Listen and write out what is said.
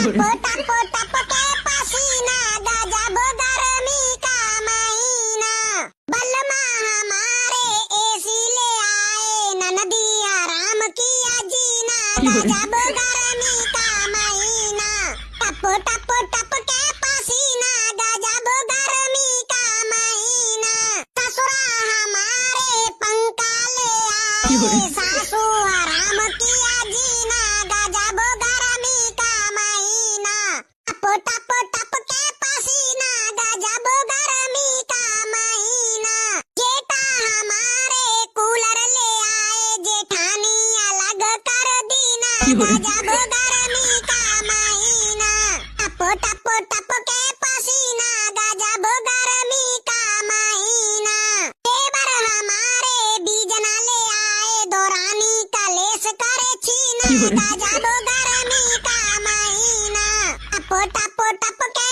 टप टप के पसीना गजब गर्मी का महीना बलमा हमारे एसी ले आए ननदिया राम किया जीना गजब गर्मी का महीना टप टप के पसीना गजब गर्मी का महीना ससुरा हमारे पंखा ले आए सासू हराम किया जीना गजब गर्मी का महीना टप टप के पसीना गजब गर्मी का महीना जेठा हमारे कूलर ले आए जेठानी अलग कर दीना गजब गर्मी का महीना टप के पसीना गजब गर्मी का महीना देवर हमारे बीजना ले आए दोरानी कलेश करे छीना गजब गर्मी का महीना टप के